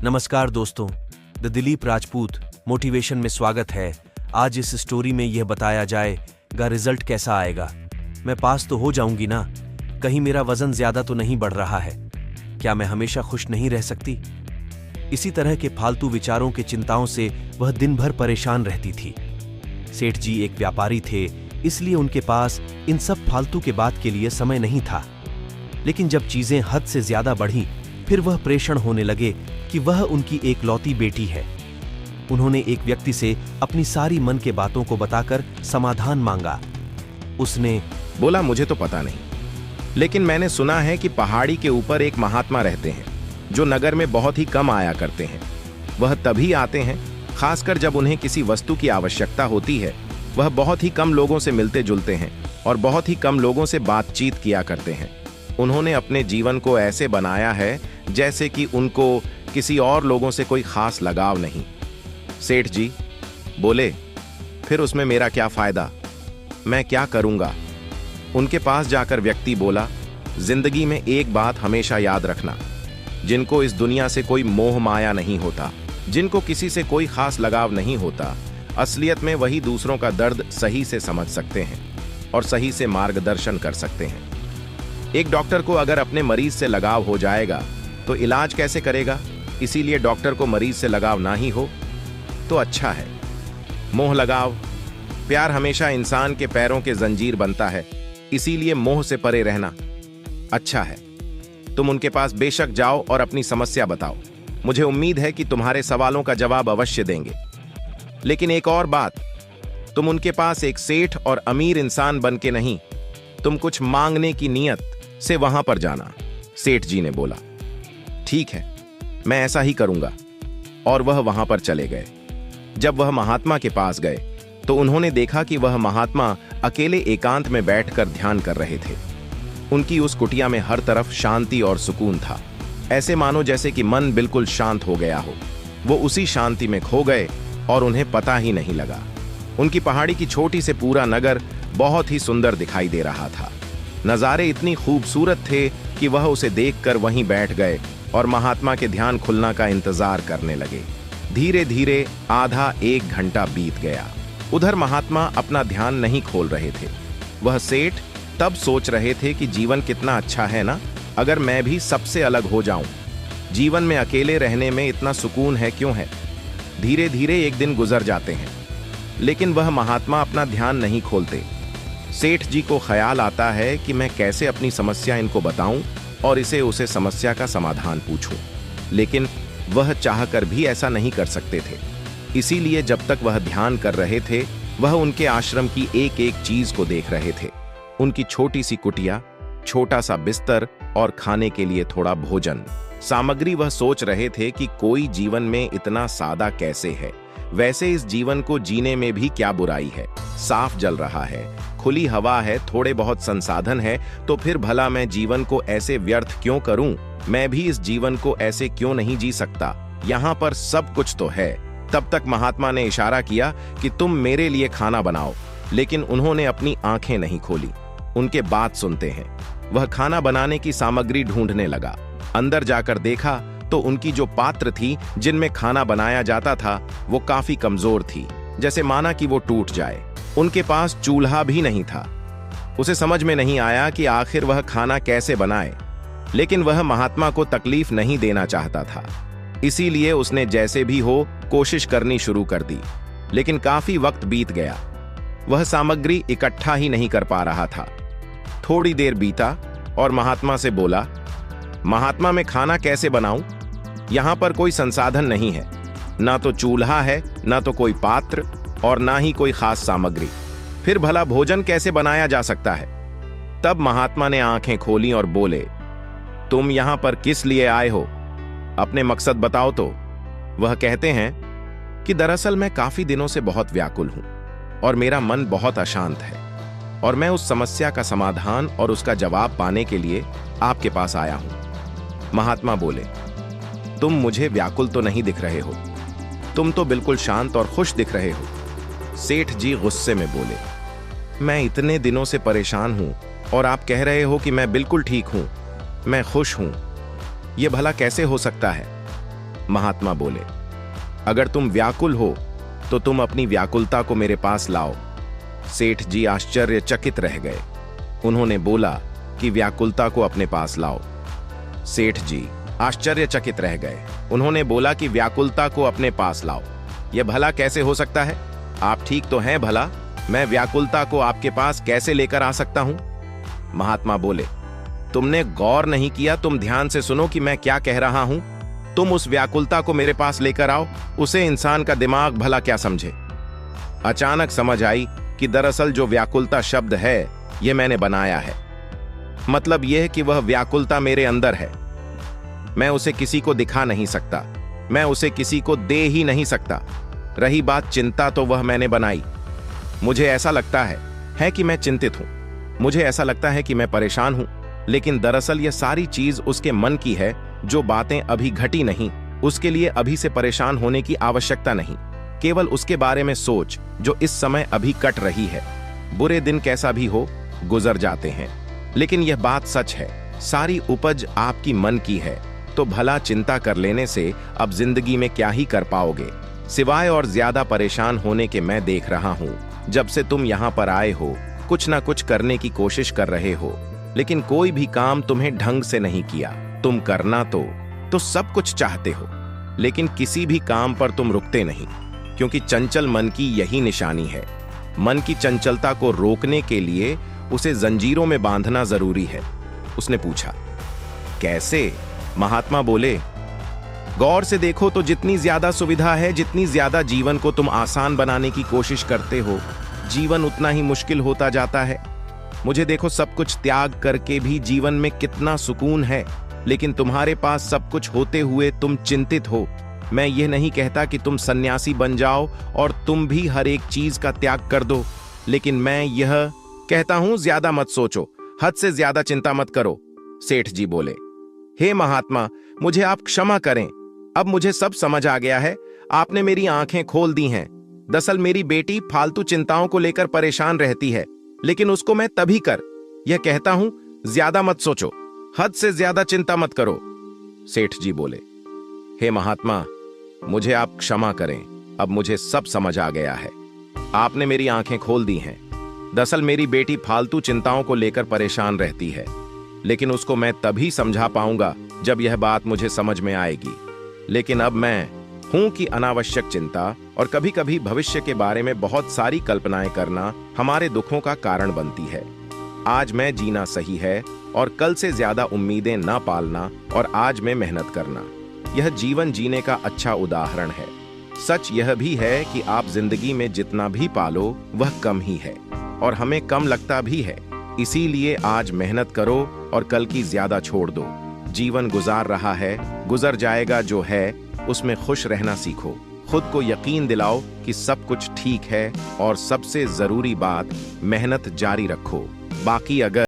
नमस्कार दोस्तों, the Dilip Rajput motivation में स्वागत है। आज इस स्टोरी में यह बताया जाएगा रिजल्ट कैसा आएगा। मैं पास तो हो जाऊंगी ना? कहीं मेरा वजन ज्यादा तो नहीं बढ़ रहा है? क्या मैं हमेशा खुश नहीं रह सकती? इसी तरह के फालतू विचारों की चिंताओं से वह दिन भर परेशान रहती थी। सेठ जी एक व्यापारी थे, इसलिए उनके पास इन सब फालतू के बात के लिए समय नहीं था। लेकिन जब चीजें हद से ज्यादा बढ़ी, फिर वह परेशान होने लगे कि वह उनकी एकलौती बेटी है। उन्होंने एक व्यक्ति से अपनी सारी मन के बातों को बताकर समाधान मांगा। उसने बोला, मुझे तो पता नहीं, लेकिन मैंने सुना है कि पहाड़ी के ऊपर एक महात्मा रहते हैं जो नगर में बहुत ही कम आया करते हैं। वह तभी आते हैं खासकर जब उन्हें किसी वस्तु की आवश्यकता होती है। वह बहुत ही कम लोगों से मिलते जुलते हैं और बहुत ही कम लोगों से बातचीत किया करते हैं। उन्होंने अपने जीवन को ऐसे बनाया है जैसे कि उनको किसी और लोगों से कोई खास लगाव नहीं। सेठ जी बोले, फिर उसमें मेरा क्या फायदा? मैं क्या करूंगा? उनके पास जाकर व्यक्ति बोला, जिंदगी में एक बात हमेशा याद रखना, जिनको इस दुनिया से कोई मोह माया नहीं होता, जिनको किसी से कोई खास लगाव नहीं होता, असलियत में वही दूसरों का दर्द सही से समझ सकते हैं और सही से मार्गदर्शन कर सकते हैं। एक डॉक्टर को अगर अपने मरीज से लगाव हो जाएगा तो इलाज कैसे करेगा? इसीलिए डॉक्टर को मरीज से लगाव ना ही हो तो अच्छा है। मोह लगाव, प्यार हमेशा इंसान के पैरों के जंजीर बनता है, इसीलिए मोह से परे रहना अच्छा है। तुम उनके पास बेशक जाओ और अपनी समस्या बताओ। मुझे उम्मीद है कि तुम्हारे सवालों का जवाब अवश्य देंगे। लेकिन एक और बात, तुम उनके पास एक सेठ और अमीर इंसान बन के नहीं, तुम कुछ मांगने की नीयत से वहां पर जाना। सेठ जी ने बोला, ठीक है, मैं ऐसा ही करूंगा। और वह वहां पर चले गए। जब वह महात्मा के पास गए तो उन्होंने देखा कि वह महात्मा अकेले एकांत में बैठकर ध्यान कर रहे थे। उनकी उस कुटिया में हर तरफ शांति और सुकून था, ऐसे मानो जैसे कि मन बिल्कुल शांत हो गया हो। वो उसी शांति में खो गए और उन्हें पता ही नहीं लगा। उनकी पहाड़ी की छोटी से पूरा नगर बहुत ही सुंदर दिखाई दे रहा था। नज़ारे इतनी खूबसूरत थे कि वह उसे देखकर वहीं बैठ गए और महात्मा के ध्यान खुलना का इंतजार करने लगे। धीरे धीरे आधा एक घंटा बीत गया। उधर महात्मा अपना ध्यान नहीं खोल रहे थे। वह सेठ तब सोच रहे थे कि जीवन कितना अच्छा है ना, अगर मैं भी सबसे अलग हो जाऊं। जीवन में अकेले रहने में इतना सुकून है क्यों है? धीरे धीरे एक दिन गुजर जाते हैं, लेकिन वह महात्मा अपना ध्यान नहीं खोलते। सेठ जी को ख्याल आता है कि मैं कैसे अपनी समस्या इनको बताऊं और इसे उसे समस्या का समाधान पूछूं, लेकिन वह चाहकर भी ऐसा नहीं कर सकते थे। इसीलिए जब तक वह ध्यान कर रहे थे, वह उनके आश्रम की एक एक चीज को देख रहे थे। उनकी छोटी सी कुटिया, छोटा सा बिस्तर और खाने के लिए थोड़ा भोजन सामग्री। वह सोच रहे थे कि कोई जीवन में इतना सादा कैसे है? वैसे इस जीवन को जीने में भी क्या बुराई है? साफ जल रहा है, खुली हवा है, थोड़े बहुत संसाधन है, तो फिर भला मैं जीवन को ऐसे व्यर्थ क्यों करूं? मैं भी इस जीवन को ऐसे क्यों नहीं जी सकता? यहाँ पर सब कुछ तो है। तब तक महात्मा ने इशारा किया कि तुम मेरे लिए खाना बनाओ, लेकिन उन्होंने अपनी आंखें नहीं खोली। उनके बात सुनते हैं। वह खाना बनाने की सामग्री ढूंढने लगा। अंदर जाकर देखा तो उनकी जो पात्र थी जिनमें खाना बनाया जाता था, वो काफी कमजोर थी, जैसे माना कि वो टूट जाए। उनके पास चूल्हा भी नहीं था। उसे समझ में नहीं आया कि आखिर वह खाना कैसे बनाए, लेकिन वह महात्मा को तकलीफ नहीं देना चाहता था। इसीलिए उसने जैसे भी हो कोशिश करनी शुरू कर दी, लेकिन काफी वक्त बीत गया। वह सामग्री इकट्ठा ही नहीं कर पा रहा था। थोड़ी देर बीता और महात्मा से बोला, महात्मा मैं खाना कैसे बनाऊं? यहां पर कोई संसाधन नहीं है, ना तो चूल्हा है, ना तो कोई पात्र और ना ही कोई खास सामग्री। फिर भला भोजन कैसे बनाया जा सकता है? तब महात्मा ने आंखें खोली और बोले, तुम यहां पर किस लिए आए हो? अपने मकसद बताओ तो। वह कहते हैं कि दरअसल मैं काफी दिनों से बहुत व्याकुल हूं और मेरा मन बहुत अशांत है, और मैं उस समस्या का समाधान और उसका जवाब पाने के लिए आपके पास आया हूं। महात्मा बोले, तुम मुझे व्याकुल तो नहीं दिख रहे हो, तुम तो बिल्कुल शांत और खुश दिख रहे हो। सेठ जी गुस्से में बोले, मैं इतने दिनों से परेशान हूं और आप कह रहे हो कि मैं बिल्कुल ठीक हूं, मैं खुश हूं। यह भला कैसे हो सकता है? महात्मा बोले, अगर तुम व्याकुल हो तो तुम अपनी व्याकुलता को मेरे पास लाओ। सेठ जी आश्चर्यचकित रह गए। उन्होंने बोला कि व्याकुलता को अपने पास लाओ। सेठ जी आश्चर्यचकित रह गए। उन्होंने बोला कि व्याकुलता को अपने पास लाओ। यह भला कैसे हो सकता है? आप ठीक तो हैं भला? मैं व्याकुलता को आपके पास कैसे लेकर आ सकता हूं? महात्मा बोले, तुमने गौर नहीं किया। तुम ध्यान से सुनो कि मैं क्या कह रहा हूं। तुम उस व्याकुलता को मेरे पास लेकर आओ। उसे इंसान का दिमाग भला क्या समझे। अचानक समझ आई कि दरअसल जो व्याकुलता शब्द है यह मैंने बनाया है। मतलब यह कि वह व्याकुलता मेरे अंदर है। मैं उसे किसी को दिखा नहीं सकता, मैं उसे किसी को दे ही नहीं सकता। रही बात चिंता, तो वह मैंने बनाई। मुझे ऐसा लगता है कि मैं चिंतित हूं, मुझे ऐसा लगता है कि मैं परेशान हूं, लेकिन दरअसल यह सारी चीज उसके मन की है। जो बातें अभी घटी नहीं, उसके लिए अभी से परेशान होने की आवश्यकता नहीं। केवल उसके बारे में सोच जो इस समय अभी कट रही है। बुरे दिन कैसा भी हो गुजर जाते हैं, लेकिन यह बात सच है, सारी उपज आपकी मन की है। तो भला चिंता कर लेने से अब जिंदगी में क्या ही कर पाओगे, सिवाय और ज्यादा परेशान होने के। मैं देख रहा हूं, जब से तुम यहां पर आए हो कुछ ना कुछ करने की कोशिश कर रहे हो, लेकिन कोई भी काम तुम्हें ढंग से नहीं किया। तुम करना तो सब कुछ चाहते हो, लेकिन किसी भी काम पर तुम रुकते नहीं, क्योंकि चंचल मन की यही निशानी है। मन की चंचलता को रोकने के लिए उसे जंजीरों में बांधना जरूरी है। उसने पूछा, कैसे? महात्मा बोले, गौर से देखो तो जितनी ज्यादा सुविधा है, जितनी ज्यादा जीवन को तुम आसान बनाने की कोशिश करते हो, जीवन उतना ही मुश्किल होता जाता है। मुझे देखो, सब कुछ त्याग करके भी जीवन में कितना सुकून है, लेकिन तुम्हारे पास सब कुछ होते हुए तुम चिंतित हो। मैं यह नहीं कहता कि तुम सन्यासी बन जाओ और तुम भी हर एक चीज का त्याग कर दो, लेकिन मैं यह कहता हूं, ज्यादा मत सोचो, हद से ज्यादा चिंता मत करो। सेठ जी बोले, हे महात्मा, मुझे आप क्षमा करें। अब मुझे सब समझ आ गया है। आपने मेरी आंखें खोल दी हैं। दरअसल मेरी बेटी फालतू चिंताओं को लेकर परेशान रहती है, लेकिन उसको मैं तभी यह कहता हूं, ज्यादा मत सोचो, हद से ज्यादा चिंता मत करो। सेठ जी बोले, हे महात्मा, मुझे आप क्षमा करें। अब मुझे सब समझ आ गया है। आपने मेरी आंखें खोल दी हैं। दरअसल मेरी बेटी फालतू चिंताओं को लेकर परेशान रहती है, लेकिन उसको मैं तभी समझा पाऊंगा जब यह बात मुझे समझ में आएगी। लेकिन अब मैं हूं कि अनावश्यक चिंता और कभी कभी भविष्य के बारे में बहुत सारी कल्पनाएं करना हमारे दुखों का कारण बनती है। आज मैं जीना सही है और कल से ज्यादा उम्मीदें ना पालना और आज में मेहनत करना, यह जीवन जीने का अच्छा उदाहरण है। सच यह भी है कि आप जिंदगी में जितना भी पालो वह कम ही है और हमें कम लगता भी है। इसीलिए आज मेहनत करो और कल की ज्यादा छोड़ दो। जीवन गुजार रहा है, गुजर जाएगा। जो है उसमें खुश रहना सीखो। खुद को यकीन दिलाओ कि सब कुछ ठीक है और सबसे जरूरी बात, मेहनत जारी रखो। बाकी अगर